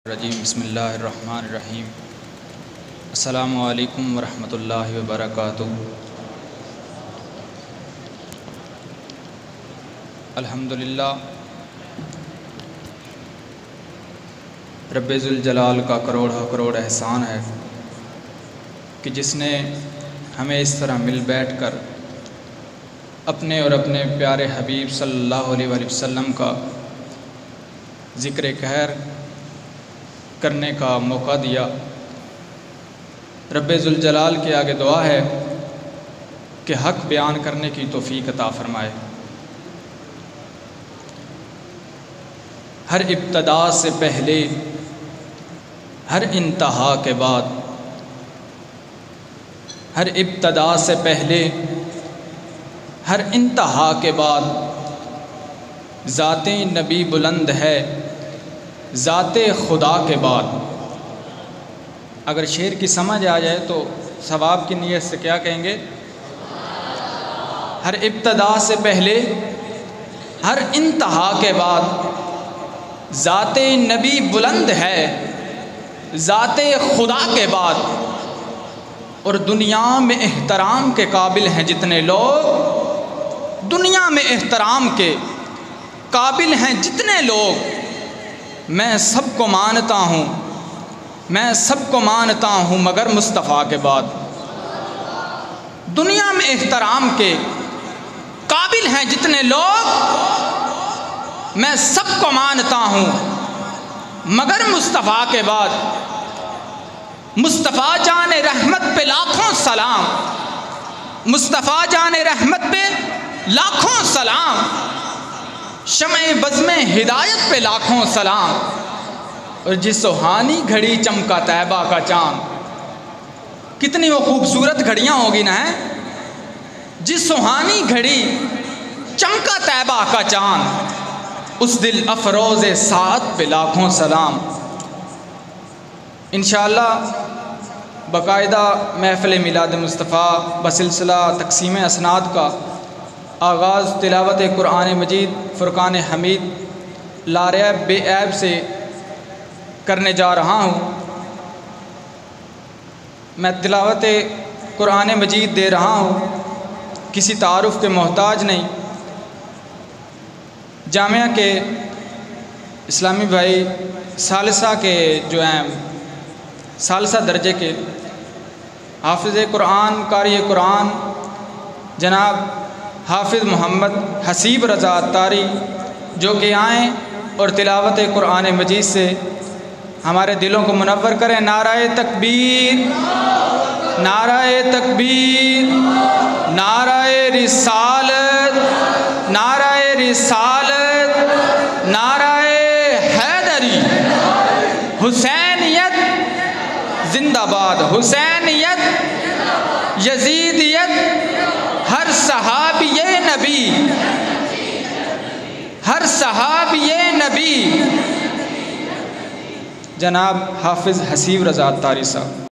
रजीम बिस्मिल्लाहिर्रहमानिर्रहीम। अस्सलामु अलैकुम वरहमतुल्लाहि वबरकातुहू। अल्हम्दुलिल्लाह, रब्बे ज़ुल जलाल का करोड़ करोड़ एहसान है कि जिसने हमें इस तरह मिल बैठ कर अपने और अपने प्यारे हबीब सल्लल्लाहु अलैहि वसल्लम का ज़िक्र खैर करने का मौका दिया। रब्बे ज़ुल जलाल के आगे दुआ है कि हक़ बयान करने की तौफ़ीक़ अता फ़रमाए। हर इब्तदा से पहले, हर इंतहा के बाद, हर इब्तदा से पहले, हर इंतहा के बाद ज़ाते नबी बुलंद है, ज़ाते खुदा के बाद। अगर शेर की समझ आ जाए तो सवाब की नीयत से क्या कहेंगे? हर इब्तदा से पहले, हर इंतहा के बाद ज़ाते नबी बुलंद है, ज़ाते खुदा के बाद। और दुनिया में एहतराम के काबिल हैं जितने लोग, दुनिया में एहतराम के काबिल हैं जितने लोग, मैं सबको मानता हूँ, मैं सबको मानता हूँ मगर मुस्तफ़ा के बाद। दुनिया में एहतराम के काबिल हैं जितने लोग, मैं सबको मानता हूँ मगर मुस्तफ़ा के बाद। मुस्तफ़ा जाने रहमत पे लाखों सलाम, मुस्तफ़ा जाने रहमत पे लाखों सलाम, शम्ए बज़्म हिदायत पे लाखों सलाम। और जिस सुहानी घड़ी चमका तैबा का चाँद, कितनी वो खूबसूरत घड़ियाँ होगी ना, है जिस सुहानी घड़ी चमका तैबा का चाँद, उस दिल अफरोज़ सात पे लाखों सलाम। इंशाअल्लाह बाकायदा महफ़िल मिलाद मुस्तफ़ा बसिलसिला तक़सीम असनाद का आगाज़ तिलावत कुरान मजीद फ़ुरक़ान हमीद लारैब बेऐब से करने जा रहा हूँ। मैं तिलावत कुरान मजीद दे रहा हूँ, किसी तारुफ़ के मोहताज नहीं। जामिया के इस्लामी भाई सालिसा के जो हैं, सालिसा दर्जे के हाफ़िज़ कुरान, कारी कुरान जनाब हाफ़िज़ मोहम्मद हसीब रज़ा अत्तारी, जो कि आएँ और तिलावत कुरान मजीद से हमारे दिलों को मुनव्वर करें। नाराए तकबीर, नाराए तकबीर, नाराए रिसालत, नाराए रिसालत, नाराए हैदरी। हुसैनियत जिंदाबाद, हुसैनियत, यजीदियत, हर सहाबिये नबी, हर सहाबिये नबी। जनाब हाफ़िज़ हसीब रज़ा अत्तारी साहब।